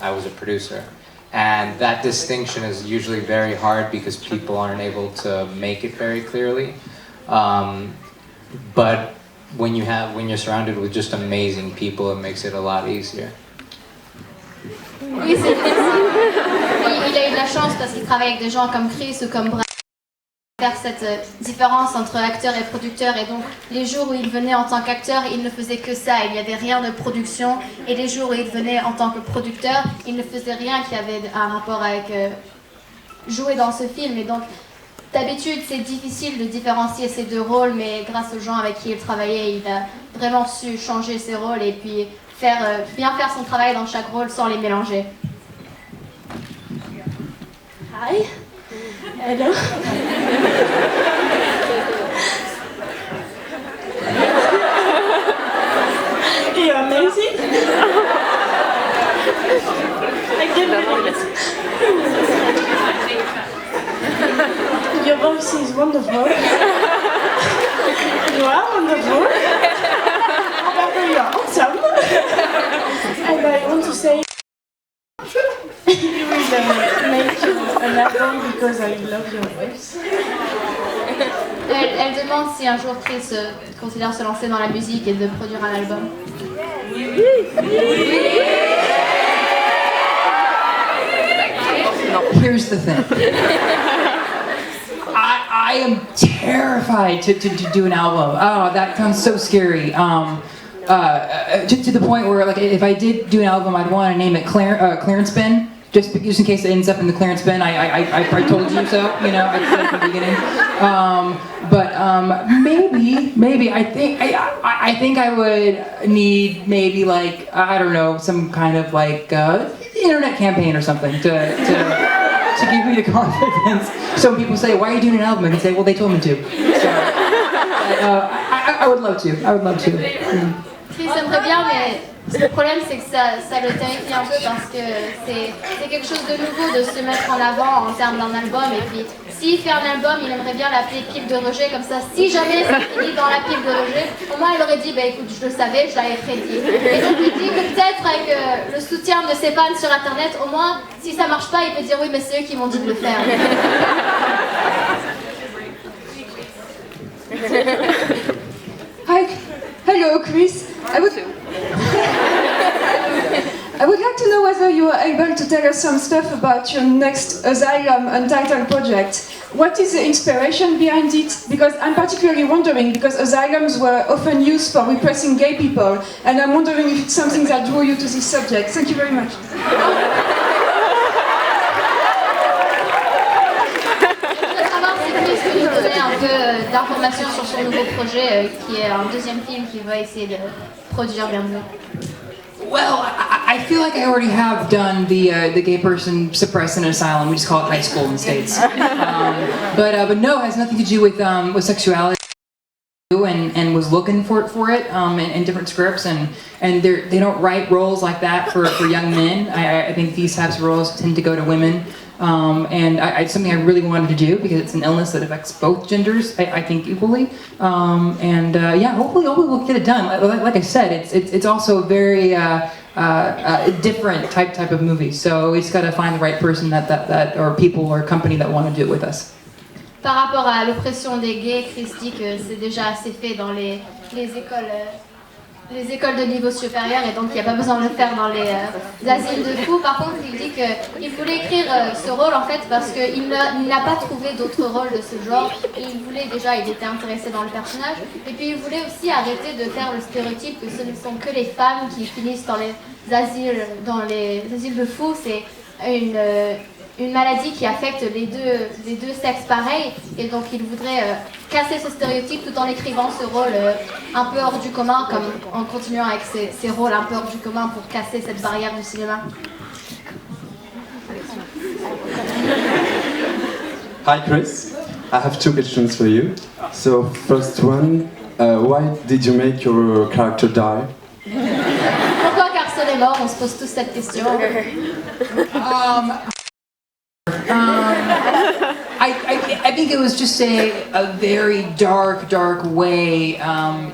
I was a producer. And that distinction is usually very hard because people aren't able to make it very clearly. But when you're surrounded with just amazing people, it makes it a lot easier. Oui, c'est vrai. Il a eu de la chance parce qu'il travaille avec des gens comme Chris ou comme Brad. Faire cette différence entre acteur et producteur, et donc les jours où il venait en tant qu'acteur, il ne faisait que ça, il n'y avait rien de production, et les jours où il venait en tant que producteur, il ne faisait rien qui avait un rapport avec jouer dans ce film. Et donc d'habitude c'est difficile de différencier ces deux rôles, mais grâce aux gens avec qui il travaillait, il a vraiment su changer ses rôles et puis bien faire son travail dans chaque rôle sans les mélanger. Hi. Hello. You're amazing. I can't believe it. Your voice is wonderful. You are wonderful. Roberto, you are awesome. And I want to say you will make an album because I love your voice. Elle demande si un jour Chris considère se lancer dans la musique et de produire un album. Here's the thing. I am terrified to do an album. Oh, that sounds so scary. To the point where, like, if I did do an album, I'd want to name it Clearance Bin, just in case it ends up in the clearance bin. I told you so, you know, I said at the beginning. Maybe I think I would need maybe, like, I don't know, some kind of like internet campaign or something to give me the confidence. So when people say, "Why are you doing an album?" I can say, "Well, they told me to." So I would love to. I would love to. Chris aimerait bien, mais le problème c'est que ça le terrifie un peu parce que c'est quelque chose de nouveau de se mettre en avant en termes d'un album. Et puis s'il fait un album, il aimerait bien l'appeler pile de rejet, comme ça si jamais ça finit dans la pile de rejet, au moins il aurait dit bah écoute, je le savais, je l'avais prédit. Et donc il dit que peut-être avec le soutien de ses fans sur internet, au moins si ça marche pas, il peut dire oui mais c'est eux qui m'ont dit de le faire. Hi, hello Chris. I would like to know whether you are able to tell us some stuff about your next Asylum Untitled project. What is the inspiration behind it? Because I'm particularly wondering, because asylums were often used for repressing gay people, and I'm wondering if it's something that drew you to this subject. Thank you very much. Un peu d'informations sur son nouveau projet qui est un deuxième film qu'il va essayer de produire bientôt. Well, I feel like I already have done the gay person suppressed in an asylum. We just call it high school in the States. But no, it has nothing to do with sexuality. And was looking for it in different scripts, and they don't write roles like that for young men. I think these types of roles tend to go to women. And it's something I really wanted to do because it's an illness that affects both genders, I think, equally. Yeah, hopefully we'll get it done. Like I said, it's also a very different type of movie. So we just got to find the right person that or people or company that want to do it with us. Par rapport à l'oppression des gays, Chris dit que c'est déjà assez fait dans les écoles de niveau supérieur, et donc il n'y a pas besoin de le faire dans les asiles de fous. Par contre, il dit qu'il voulait écrire ce rôle en fait parce qu'il n'a pas trouvé d'autres rôles de ce genre. Et il était intéressé dans le personnage, et puis il voulait aussi arrêter de faire le stéréotype que ce ne sont que les femmes qui finissent dans les asiles de fous. C'est une maladie qui affecte les deux sexes pareils, et donc il voudrait casser ce stéréotype tout en écrivant ce rôle un peu hors du commun, comme en continuant avec ces rôles un peu hors du commun pour casser cette barrière du cinéma. Hi Chris, I have two questions for you. So first one, why did you make your character die? Pourquoi Carson est mort? On se pose tous cette question. I think it was just a very dark way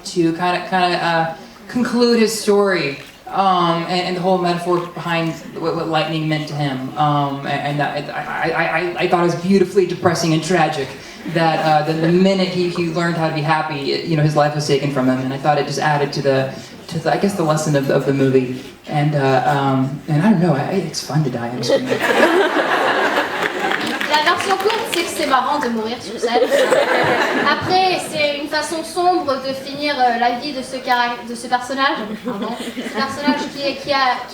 to kind of conclude his story. and the whole metaphor behind what lightning meant to him. I thought it was beautifully depressing and tragic that the minute he learned how to be happy, you know, his life was taken from him, and I thought it just added to the I guess the lesson of the movie. And I don't know, it's fun to die on screen. La version courte, c'est que c'est marrant de mourir sur scène. Après, c'est une façon sombre de finir la vie de ce personnage. Pardon. Ce personnage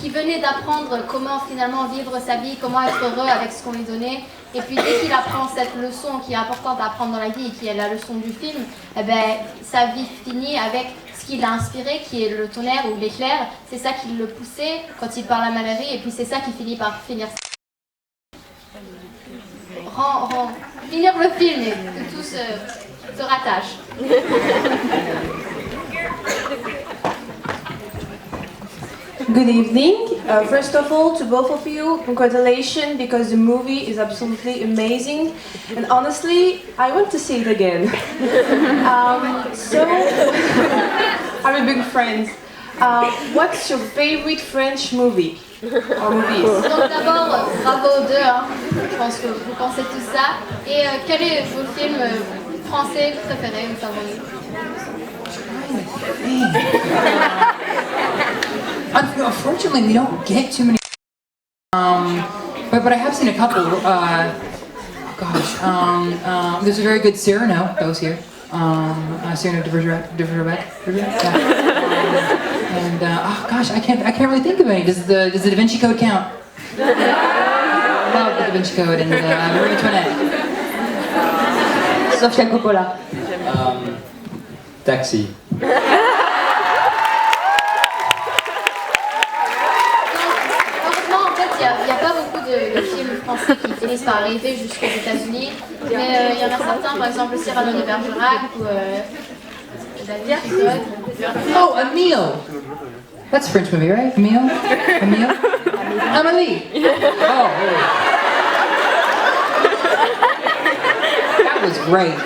qui venait d'apprendre comment finalement vivre sa vie, comment être heureux avec ce qu'on lui donnait. Et puis dès qu'il apprend cette leçon qui est importante à apprendre dans la vie et qui est la leçon du film, eh ben, sa vie finit avec ce qui l'a inspiré, qui est le tonnerre ou l'éclair. C'est ça qui le poussait quand il parle à Mallory, et puis c'est ça qui finit par finir finir le film et que tout se rattache. Good evening. First of all, to both of you, congratulations, because the movie is absolutely amazing. And honestly, I want to see it again. So, I'm a big fan. What's your favorite French movie? Or movies? Donc d'abord, bravo aux deux, hein. Je pense que vous pensez tout ça. Et quel est vos films français préférés ou favoris? Unfortunately, we don't get too many. But I have seen a couple. There's a very good Cyrano that was here. Cyrano de Bergerac. And I can't really think of any. Does the Da Vinci Code count? Love the Da Vinci Code and Marie Antoinette. Sofia Coppola. Taxi. Heureusement, en fait, il n'y a pas beaucoup de films français qui finissent par arriver jusqu'aux États-Unis. Mais il y en a certains, par exemple Cyrano de Bergerac ou Da Vinci Code. Oh, Emile! That's a French movie, right? Emile? Amélie! Oh, that was great.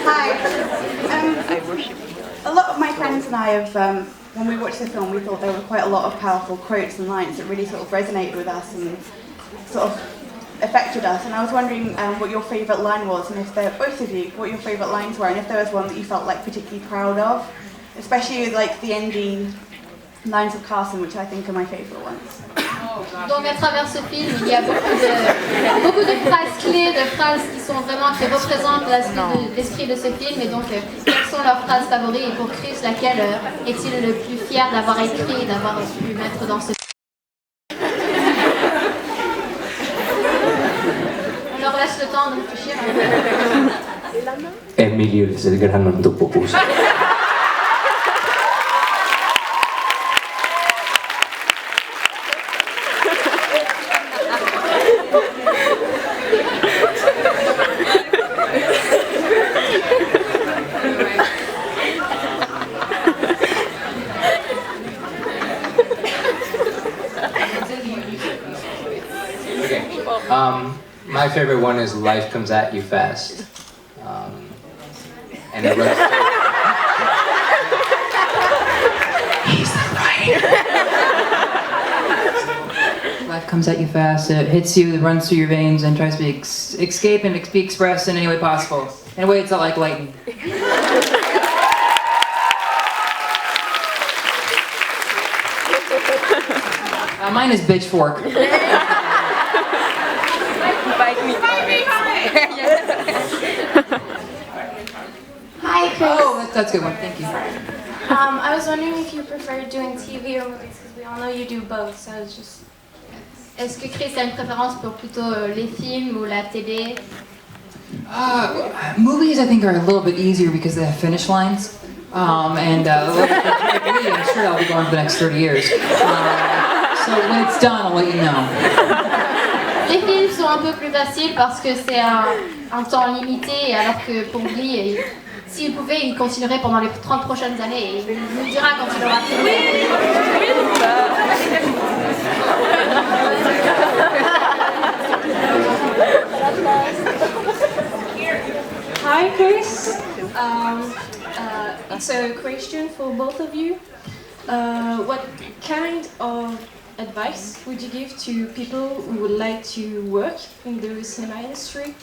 Hi. A lot of my friends and I have, when we watched the film, we thought there were quite a lot of powerful quotes and lines that really sort of resonated with us and sort of affected us. And I was wondering what your favourite line was, and if both of you, what your favourite lines were, and if there was one that you felt like particularly proud of, especially like the ending lines of Carson, which I think are my favourite ones. Donc à travers ce film, il y a beaucoup de phrases clés, de phrases qui représentent l'esprit de ce film. Et donc, quelles sont leurs phrases favoris? Et pour Chris, laquelle est-il le plus fier d'avoir écrit, d'avoir pu mettre dans ce film? On leur laisse le temps de réfléchir. Emilio es el gran antropopus. My favorite one is "Life Comes at You Fast," and it runs. He's the writer. Life comes at you fast, it hits you, it runs through your veins, and tries to escape and be expressed in any way possible. In a way, it's not like lightning. Mine is Bitchfork. Hi, Chris. Oh, that's a good one. Thank you. I was wondering if you prefer doing TV or movies, because we all know you do both, so it's just... Est-ce que Chris a une préférence pour plutôt les films ou la télé? Movies, I think, are a little bit easier because they have finish lines. I'm sure I'll be going for the next 30 years. So when it's done, I'll let you know. Les films sont un peu plus faciles parce que c'est un temps limité, alors que pour Glee, s'il pouvait, il continuerait pendant les 30 prochaines années et il nous dira quand il aura fini. Hi, Chris. It's a question for both of you. What kind of advice would you give to people who would like to work in the cinema industry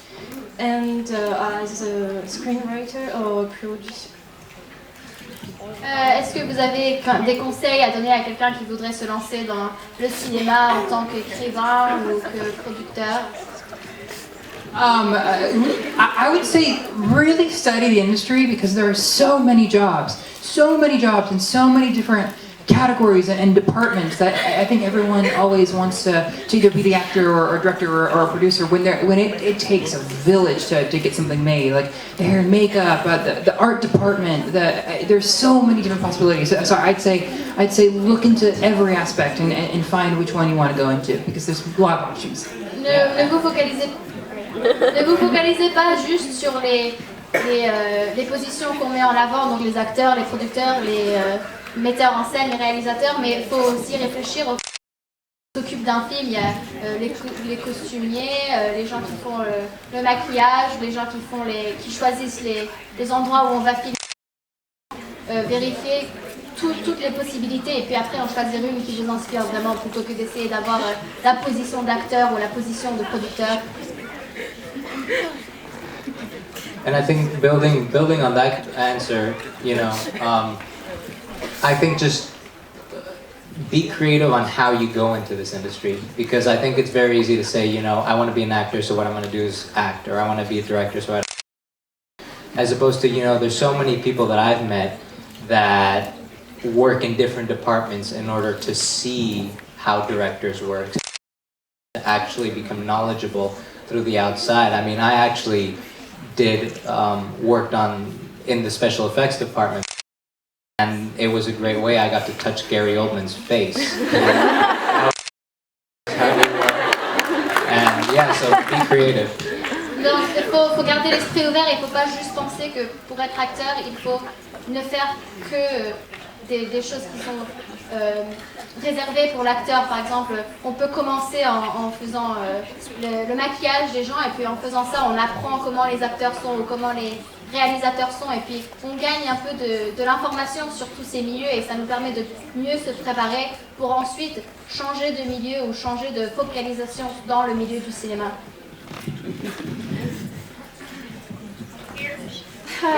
and as a screenwriter or producer? Est-ce que vous avez des conseils à donner à quelqu'un qui voudrait se lancer dans le cinéma en tant qu'écrivain ou que producteur? I would say really study the industry because there are so many jobs and so many different categories and departments that I think everyone always wants to either be the actor or director or a producer when it takes a village to get something made, like the hair and makeup, the art department, there's so many different possibilities. So I'd say look into every aspect and find which one you want to go into because there's a lot of options. Ne vous focalisez pas juste sur les positions qu'on met en avant, donc les acteurs, les producteurs, les metteurs en scène, les réalisateurs, mais il faut aussi réfléchir aux qui s'occupent d'un film. Il y a les costumiers, les gens qui font le maquillage, les gens qui choisissent les endroits où on va filmer, vérifier toutes les possibilités et puis après en choisir une qui vous inspire vraiment plutôt que d'essayer d'avoir la position d'acteur ou la position de producteur. And I think building on that answer, I think just be creative on how you go into this industry because I think it's very easy to say, I want to be an actor, so what I'm going to do is act, or I want to be a director, so as opposed to, there's so many people that I've met that work in different departments in order to see how directors work, to actually become knowledgeable through the outside. I mean, I actually worked in the special effects department, and it was a great way. I got to touch Gary Oldman's face. And yeah, so be creative. Donc il faut garder l'esprit ouvert, il ne faut pas juste penser que pour être acteur, il faut ne faire que des choses qui sont réservées pour l'acteur. Par exemple, on peut commencer en faisant le maquillage des gens et puis en faisant ça, on apprend comment les acteurs sont ou comment les réalisateurs sont et puis on gagne un peu de l'information sur tous ces milieux et ça nous permet de mieux se préparer pour ensuite changer de milieu ou changer de focalisation dans le milieu du cinéma.